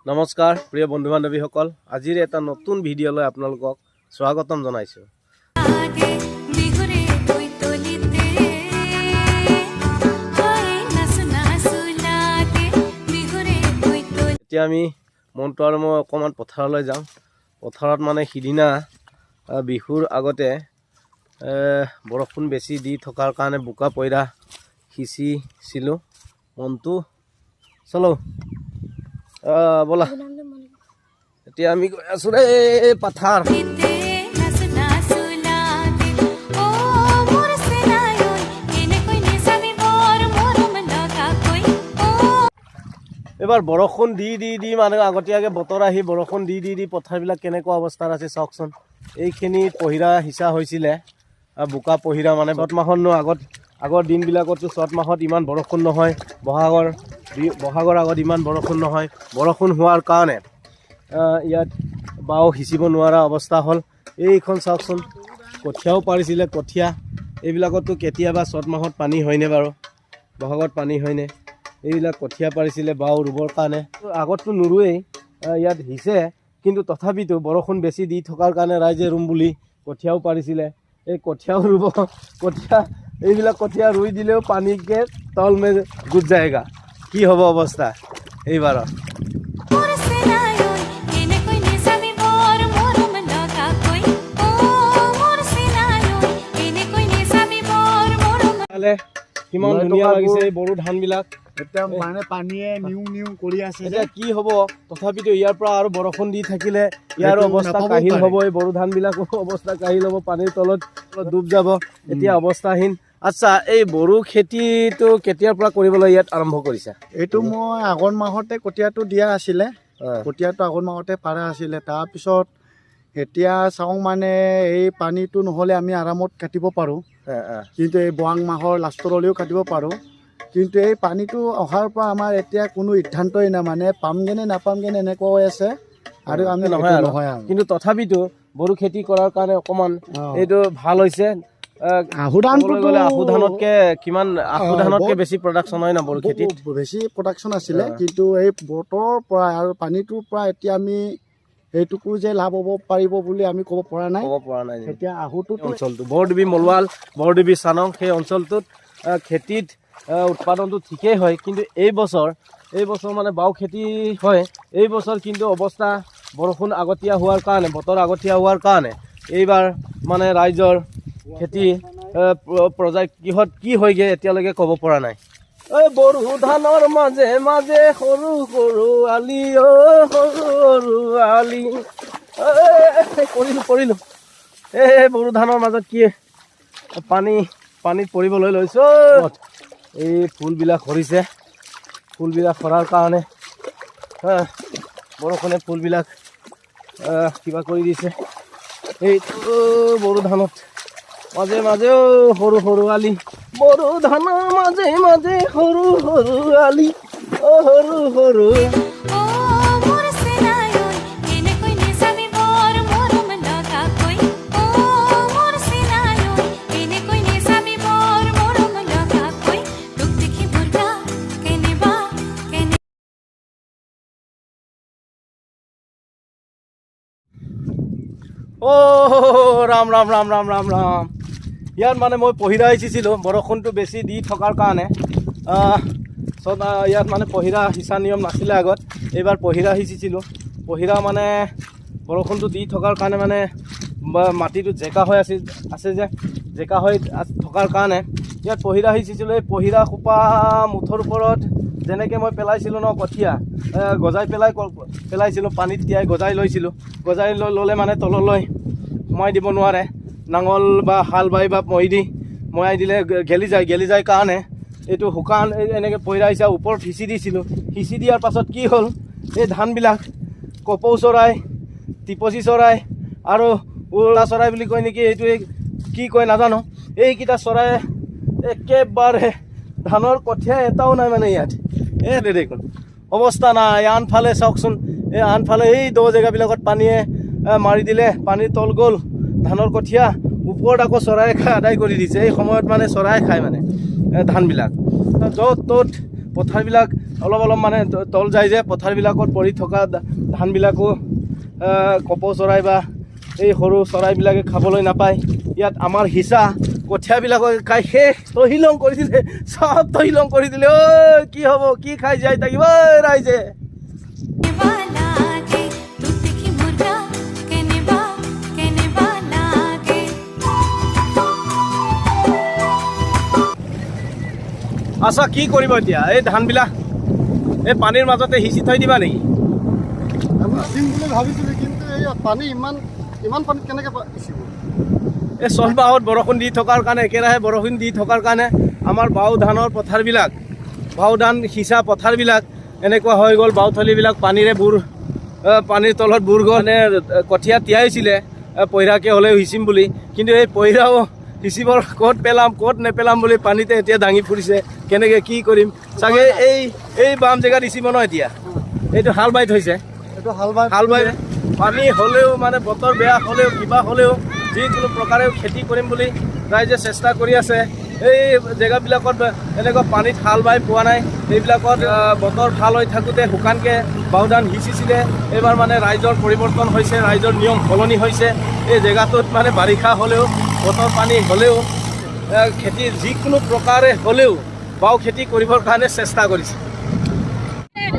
নমস্কাৰ প্ৰিয় বন্ধু বান্ধৱীসকল, আজিৰ এটা নতুন ভিডিঅ'লৈ আপোনালোকক স্বাগতম জনাইছোঁ। এতিয়া আমি মনটো আৰু মই অকণমান পথাৰলৈ যাওঁ। পথাৰত মানে সিদিনা বিহুৰ আগতে বৰষুণ বেছি দি থকাৰ কাৰণে বোকা পইৰা সিঁচিছিলোঁ। মনটো চলো ব'লা, এতিয়া আমি গৈ আছোঁ ৰে পথাৰ। এবাৰ বৰষুণ দি মানে আগতীয়াকৈ বতৰ আহি বৰষুণ দি পথাৰবিলাক কেনেকুৱা অৱস্থাত আছে চাওকচোন। এইখিনি পহিৰা সিঁচা হৈছিলে, বোকা পহিৰা মানে চ'ত মাহতনো আগৰ দিনবিলাকতো চ'ত মাহত ইমান বৰষুণ নহয়, বহাগৰ আগত ইমান বৰষুণ নহয়। বৰষুণ হোৱাৰ কাৰণে ইয়াত বাও সিঁচিব নোৱাৰা অৱস্থা হ'ল। এইখন চাওকচোন, কঠীয়াও পাৰিছিলে। কঠীয়া এইবিলাকতো কেতিয়াবা চ'ত মাহত পানী হয়নে বাৰু, বহাগত পানী হয়নে? এইবিলাক কঠীয়া পাৰিছিলে বাও ৰুবৰ কাৰণে। আগততো নোৰোৱেই, ইয়াত সিঁচে, কিন্তু তথাপিতো বৰষুণ বেছি দি থকাৰ কাৰণে ৰাইজে ৰুম বুলি কঠীয়াও পাৰিছিলে। এই কঠীয়াও ৰুব, এইবিলাক কঠীয়া ৰুই দিলেও পানীকে তল মে গুজ যায়গা। কি হ'ব অৱস্থা এইবাৰত? কিমান ধুনীয়া লাগিছে এই বড়ো ধানবিলাক। এতিয়া মানে পানীয়ে নিউ কৰি আছে। এতিয়া কি হ'ব? তথাপিতো ইয়াৰ পৰা আৰু বৰষুণ দি থাকিলে ইয়াৰ অৱস্থা কাহিল হ'ব। এই বড়ো ধানবিলাকৰ অৱস্থা কাহিল হ'ব, পানীৰ তলত ডুব যাব, এতিয়া অৱস্থাহীন। আচ্ছা, এই বড়ো খেতিটো কেতিয়াৰ পৰা কৰিবলৈ ইয়াত আৰম্ভ কৰিছা? এইটো মই আগৰ মাহতে কঠীয়াটো দিয়া আছিলে, কঠীয়াটো আগৰ মাহতে পাৰা আছিলে। তাৰপিছত এতিয়া চাওঁ মানে এই পানীটো নহ'লে আমি আৰামত কাটিব পাৰোঁ, কিন্তু এই বহাগ মাহৰ লাষ্টৰলৈও কাটিব পাৰোঁ। কিন্তু এই পানীটো অহাৰ পৰা আমাৰ এতিয়া কোনো সিদ্ধান্তই নাই, মানে পামগেনে নাপামগেনে এনেকুৱা হৈ আছে। আৰু আমি নহয় আৰু, কিন্তু তথাপিতো বড়ো খেতি কৰাৰ কাৰণে অকণমান এইটো ভাল হৈছে। আহু ধানতকে কিমান, আহু ধানতকে বেছি প্ৰডাকশ্যন হয় না বড়ো খেতিত? বেছি প্ৰডাকশ্যন আছিলে, কিন্তু এই বতৰৰ পৰা আৰু পানীটোৰ পৰা এতিয়া আমি এইটোকো যে লাভ হ'ব পাৰিব বুলি আমি ক'ব পৰা নাই। এতিয়া আহুটো অঞ্চলটো বৰডুবি মলৱাল, বৰডুবি চানং, সেই অঞ্চলটোত খেতিত উৎপাদনটো ঠিকেই হয়। কিন্তু এই বছৰ মানে বাও খেতি হয়। এই বছৰ কিন্তু অৱস্থা বৰষুণ আগতীয়া হোৱাৰ কাৰণে, বতৰ আগতীয়া হোৱাৰ কাৰণে এইবাৰ মানে ৰাইজৰ খেতি পৰ্যায় কিহত কি হয়গৈ এতিয়ালৈকে ক'ব পৰা নাই। এই বড়ো ধানৰ মাজে মাজে সৰু সৰু আলি, সৰু আলি পৰিলোঁ। এই বড়ো ধানৰ মাজত কি পানীত পৰিবলৈ লৈছোঁ। এই ফুলবিলাক সৰিছে, ফুলবিলাক সৰাৰ কাৰণে বৰষুণে ফুলবিলাক কিবা কৰি দিছে। এইটো বড়ো ধানত মাজে মাজেও সৰু সৰু আলি, বড়ো ধানৰ মাজে মাজে সৰু সৰু আলি, সৰু সৰু। ৰাম ৰাম ৰাম ৰাম ৰাম ৰাম। ইয়াত মানে মই পহিৰা সিঁচিছিলোঁ, বৰষুণটো বেছি দি থকাৰ কাৰণে। ইয়াত মানে পহিৰা সিঁচা নিয়ম নাছিলে আগত, এইবাৰ পহিৰা সিঁচিছিলোঁ। পহিৰা মানে বৰষুণটো দি থকাৰ কাৰণে মানে মাটিটো জেকা হৈ আছে যে, জেকা হৈ থকাৰ কাৰণে ইয়াত পহিৰা সিঁচিছিলোঁ। এই পহিৰা সোপা মুঠৰ ওপৰত যেনেকৈ মই পেলাইছিলোঁ ন কঠীয়া, গজাই পেলাইছিলোঁ, পানীত তিয়াই গজাই লৈছিলোঁ। গজাই ল'লে মানে তললৈ সোমাই দিব নোৱাৰে, নাঙল বা হাল বাই বা মৰাই দিলে গেলি যায় কাৰণে এইটো শুকান এনেকৈ পহিৰা হিচাপ ওপৰত সিঁচি দিছিলোঁ। সিঁচি দিয়াৰ পাছত কি হ'ল, এই ধানবিলাক কপৌ চৰাই, টিপচি চৰাই আৰু উৰুলা চৰাই বুলি কয় নেকি, এইটো কি কয় নাজানো, এইকেইটা চৰাই একেবাৰে ধানৰ কঠীয়া এটাও নাই মানে ইয়াত। দেখোন অৱস্থা নাই। আনফালে চাওকচোন, আনফালে এই দ জেগাবিলাকত পানীয়ে মাৰি দিলে, পানীৰ তল গ'ল, ধানৰ কঠীয়া ওপৰত আকৌ চৰাই খাই আদায় কৰি দিছে। এই সময়ত মানে চৰাই খায় মানে ধানবিলাক। য'ত ত'ত পথাৰবিলাক অলপ মানে তল যায় যে পথাৰবিলাকত পৰি থকা ধানবিলাকো কপৌ চৰাই বা এই সৰু চৰাইবিলাকে খাবলৈ নাপায়। ইয়াত আমাৰ হিচা কঠীয়াবিলাকক খাই শেষ তহিলং কৰি দিলে, চব তহিলং কৰি দিলে। ঐ কি হ'ব, কি খাই যাই থাকিব ৰাইজে। আচ্ছা কি কৰিব এতিয়া? এই ধানবিলাক এই পানীৰ মাজতে সিঁচি থৈ দিবা নেকি? দিম বুলি ভাবিছিলোঁ, কিন্তু এই পানী ইমান পানী কেনেকৈ সিঁচিব? এই চহবাহত বৰষুণ দি থকাৰ কাৰণে, একেৰাহে বৰষুণ দি থকাৰ কাৰণে আমাৰ বাও ধানৰ পথাৰবিলাক, বাও ধান সিঁচা পথাৰবিলাক এনেকুৱা হৈ গ'ল। বাওথলীবিলাক পানীৰে পানীৰ তলত বুৰ গ'ল। মানে কঠীয়া তিয়াইছিলে পইৰাকে হ'লেও সিঁচিম বুলি, কিন্তু এই পইৰাও সিঁচিবৰ ক'ত পেলাম ক'ত নেপেলাম বুলি পানীতে এতিয়া দাঙি ফুৰিছে। কেনেকৈ কি কৰিম? চাগে এই বাম জেগাত সিঁচিব ন এতিয়া? এইটো হাল বাই থৈছে, এইটো হাল বাই পানী হ'লেও মানে বতৰ বেয়া হ'লেও কিবা হ'লেও যিকোনো প্ৰকাৰে খেতি কৰিম বুলি ৰাইজে চেষ্টা কৰি আছে। এই জেগাবিলাকত এনেকুৱা পানীত হাল বাই পোৱা নাই। এইবিলাকত বতৰ ভাল হৈ থাকোঁতে শুকানকৈ বাও ধান সিঁচিছিলে। এইবাৰ মানে ৰাইজৰ পৰিৱৰ্তন হৈছে, ৰাইজৰ নিয়ম সলনি হৈছে। এই জেগাটোত মানে বাৰিষা হ'লেও বতৰ পানী হ'লেও খেতি যিকোনো প্ৰকাৰে হ'লেও বাও খেতি কৰিবৰ কাৰণে চেষ্টা কৰিছে।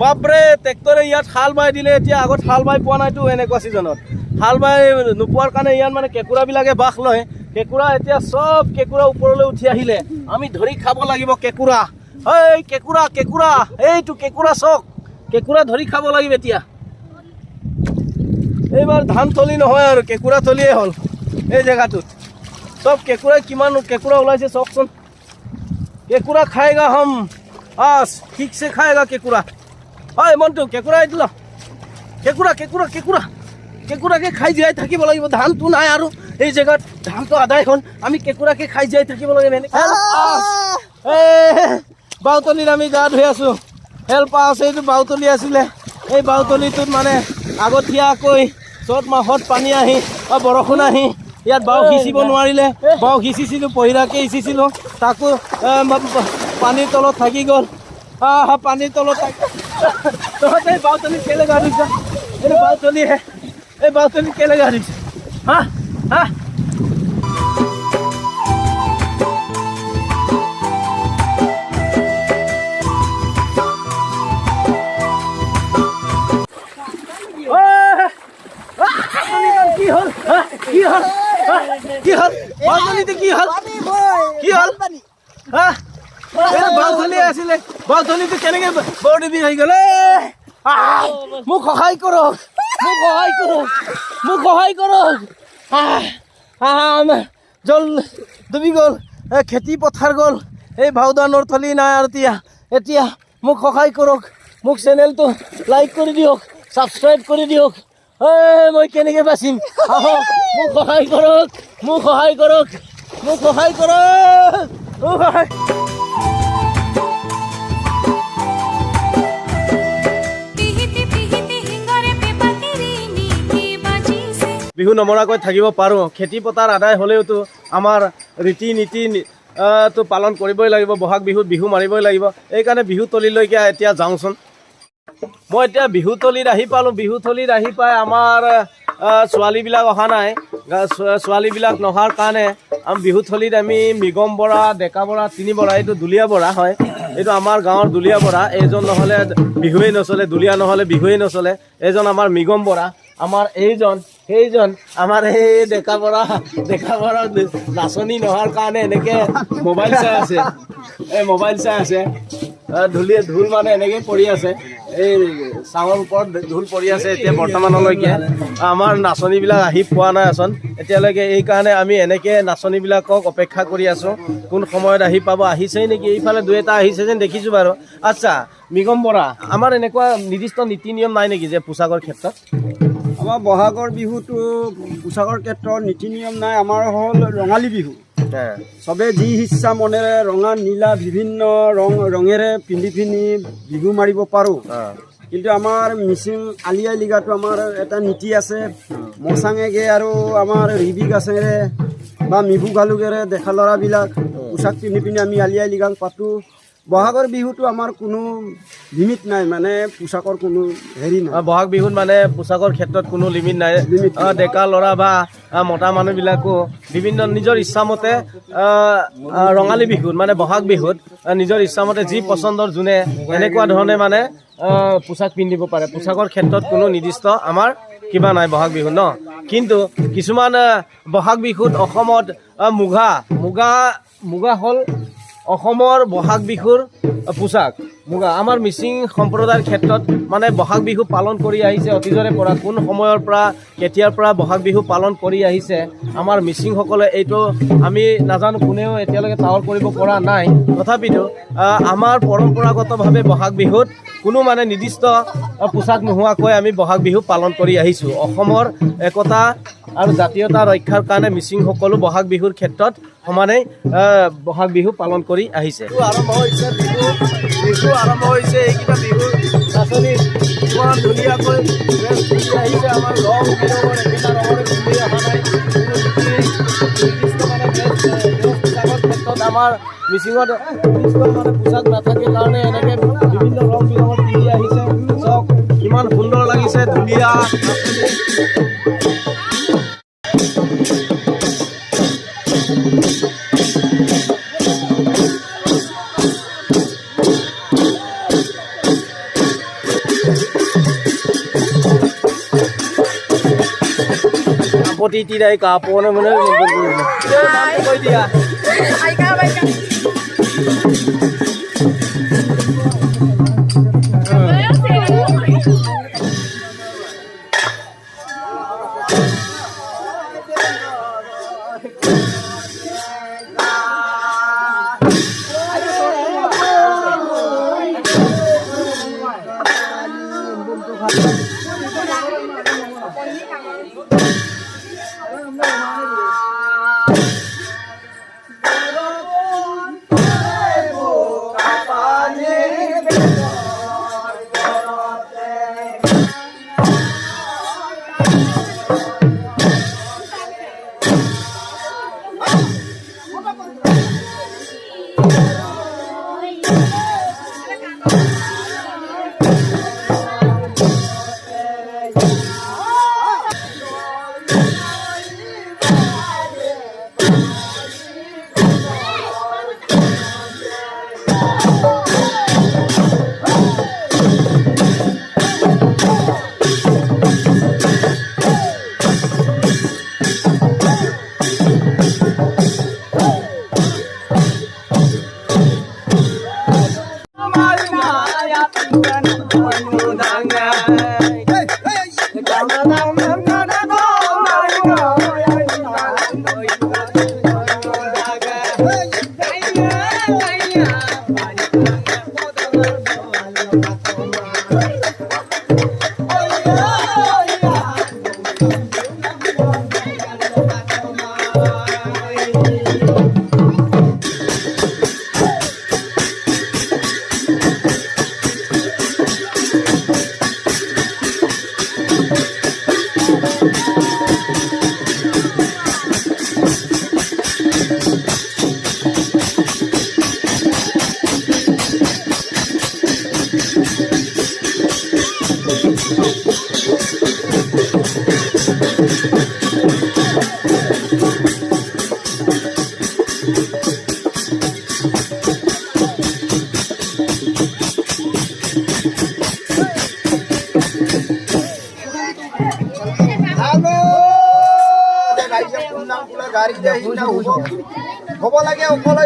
বাপৰে ট্ৰেক্টৰে ইয়াত হাল বাই দিলে। এতিয়া আগত হাল বাই পোৱা নাইতো এনেকুৱা ছিজনত। হাল বাই নোপোৱাৰ কাৰণে ইয়াত মানে কেঁকুৰাবিলাকে বাস লয়। কেঁকুৰা এতিয়া চব কেঁকুৰা ওপৰলৈ উঠি আহিলে। আমি ধৰি খাব লাগিব কেঁকুৰা। এই কেঁকুৰা এইটো কেঁকুৰা চক, কেঁকুৰা ধৰি খাব লাগিব এতিয়া। এইবাৰ ধান থলি নহয় আৰু কেঁকুৰা থলিয়ে হ'ল এই জেগাটোত। চব কেঁকুৰাই কিমান কেঁকুৰা ওলাইছে চাওকচোন। কেঁকুৰা খাইগা হম আজ ঠিকছে খাইগা কেঁকুৰা। হয় মনটো কেঁকুৰা দিল, কেঁকুৰাকে খাই জীয়াই থাকিব লাগিব। ধানটো নাই আৰু এই জেগাত, ধানটো আদায় হ'ল। আমি কেঁকুৰাকে খাই জীয়াই থাকিব লাগিব। বাওতলিত আমি গা ধুই আছোঁ। হেল্প আছ, এইটো বাওতলি আছিলে। এই বাওতলিটোত মানে আগতীয়াকৈ চ'ত মাহত পানী আহি বৰষুণ আহি ইয়াত বাও সিঁচিব নোৱাৰিলে। বাও সিঁচিছিলোঁ, পহিৰাকে সিঁচিছিলোঁ, তাকো পানীৰ তলত থাকি গ'ল। পানীৰ তলত তহঁতে এই বাওতলিত কেলে গা ধুইছ? এইটো বাওতলিহে, এই বাওতলিত কেলে গা ধুইছ? কি হ'ল বাওতলিতে কি হ'ল? বাওতলি আছিলে, বাওতলিটো কেনেকে বৰডুবি হৈ গ'ল? মোক সহায় কৰক, জল ডুবি গ'ল, খেতি পথাৰ গ'ল। এই বাও ধানৰ থলি নাই আৰু এতিয়া মোক সহায় কৰক। মোক চেনেলটো লাইক কৰি দিয়ক, ছাবস্ক্ৰাইব কৰি দিয়ক। মই কেনেকৈ বাচিম? আহক, মোক সহায় কৰক। বিহু নমৰাকৈ থাকিব পাৰোঁ। খেতি পথাৰ আদায় হ'লেওতো আমাৰ ৰীতি নীতি তো পালন কৰিবই লাগিব। বহাগ বিহুত বিহু মাৰিবই লাগিব। এইকাৰণে বিহুতলীলৈকে এতিয়া যাওঁচোন। মই এতিয়া বিহুতলীত আহি পালোঁ। বিহুতলীত আহি পাই আমাৰ ছোৱালীবিলাক অহা নাই। ছোৱালীবিলাক নহাৰ কাৰণে বিহুতলীত আমি মৃগম বৰা, ডেকা বৰা, তিনি বৰা, এইটো দুলীয়া বৰা হয়। এইটো আমাৰ গাঁৱৰ দুলীয়া বৰা। এইজন নহ'লে বিহুৱেই নচলে, দুলীয়া নহ'লে বিহুৱেই নচলে। এইজন আমাৰ মৃগম বৰা। আমাৰ সেইজন আমাৰ এই ডেকা বৰা নাচনি নোহোৱাৰ কাৰণে এনেকৈ মোবাইল চাই আছে। ঢোল মানে এনেকৈ পৰি আছে। এই চাঙৰ ওপৰত ঢোল পৰি আছে। এতিয়া বৰ্তমানলৈকে আমাৰ নাচনীবিলাক আহি পোৱা নাই আচোন এতিয়ালৈকে। এইকাৰণে আমি এনেকৈ নাচনীবিলাকক অপেক্ষা কৰি আছোঁ, কোন সময়ত আহি পাব। আহিছেই নেকি? এইফালে দুই এটা আহিছে যেন দেখিছোঁ বাৰু। আচ্ছা মৃগম বৰা, আমাৰ এনেকুৱা নিৰ্দিষ্ট নীতি নিয়ম নাই নেকি যে পোচাকৰ ক্ষেত্ৰত? আমাৰ বহাগৰ বিহুটো পোচাকৰ ক্ষেত্ৰত নীতি নিয়ম নাই। আমাৰ হ'ল ৰঙালী বিহু। চবে যি ইচ্ছা মনেৰে ৰঙা নীলা বিভিন্ন ৰঙেৰে পিন্ধি বিহু মাৰিব পাৰোঁ। কিন্তু আমাৰ মিচিং আলি আই লিগাটো আমাৰ এটা নীতি আছে। মচাঙেগে আৰু আমাৰ ৰিবি গাছেৰে বা মিভু গালুকেৰে ডেকা ল'ৰাবিলাক পোচাক পিন্ধি আমি আলি আই লিগাং পাতোঁ। বহাগৰ বিহুটো আমাৰ কোনো লিমিট নাই, মানে পোচাকৰ কোনো হেৰি নাই। বহাগ বিহুত মানে পোচাকৰ ক্ষেত্ৰত কোনো লিমিট নাই। ডেকা ল'ৰা বা মতা মানুহবিলাকো বিভিন্ন নিজৰ ইচ্ছামতে ৰঙালী বিহুত মানে বহাগ বিহুত নিজৰ ইচ্ছামতে যি পচন্দৰ যোনে এনেকুৱা ধৰণে মানে পোচাক পিন্ধিব পাৰে। পোচাকৰ ক্ষেত্ৰত কোনো নিৰ্দিষ্ট আমাৰ কিবা নাই বহাগ বিহুত ন। কিন্তু কিছুমান বহাগ বিহুত অসমত মুগা হ'ল অসমৰ বহাগ বিহুৰ পোচাক। মুগা আমাৰ মিচিং সম্প্ৰদায়ৰ ক্ষেত্ৰত মানে বহাগ বিহু পালন কৰি আহিছে অতীজৰে পৰা। কোন সময়ৰ পৰা কেতিয়াৰ পৰা বহাগ বিহু পালন কৰি আহিছে আমাৰ মিচিংসকলে এইটো আমি নাজানো, কোনেও এতিয়ালৈকে টাৱৰ কৰিব পৰা নাই। তথাপিতো আমাৰ পৰম্পৰাগতভাৱে বহাগ বিহুত কোনো মানে নিৰ্দিষ্ট পোচাক নোহোৱাকৈ আমি বহাগ বিহু পালন কৰি আহিছোঁ। অসমৰ একতা আৰু জাতীয়তা ৰক্ষাৰ কাৰণে মিচিংসকলো বহাগ বিহুৰ ক্ষেত্ৰত সমানেই বহাগ বিহু পালন কৰি আহিছে। আৰম্ভ হৈছে বিহু আৰম্ভ হৈছে। এইকেইটা বিহু নাচনি ইমান ধুনীয়াকৈ ড্ৰেছ পিন্ধি আহিছে। আমাৰ ৰং বিৰঙৰ একেটা ৰঙৰে পিন্ধি অহা নাই। নিৰ্দিষ্ট মানে ড্ৰেছ পোচাকৰ ক্ষেত্ৰত আমাৰ মিচিঙত নিৰ্দিষ্ট মানে পোচাক নাথাকে কাৰণে এনেকৈ বিভিন্ন ৰং বিৰঙৰ পিন্ধি আহিছে। চাওক কিমান সুন্দৰ লাগিছে, ধুনীয়া আপত্তি তিৰাই কাপোৰ মানে কৈ দিয়া। হ'ব লাগে অকলে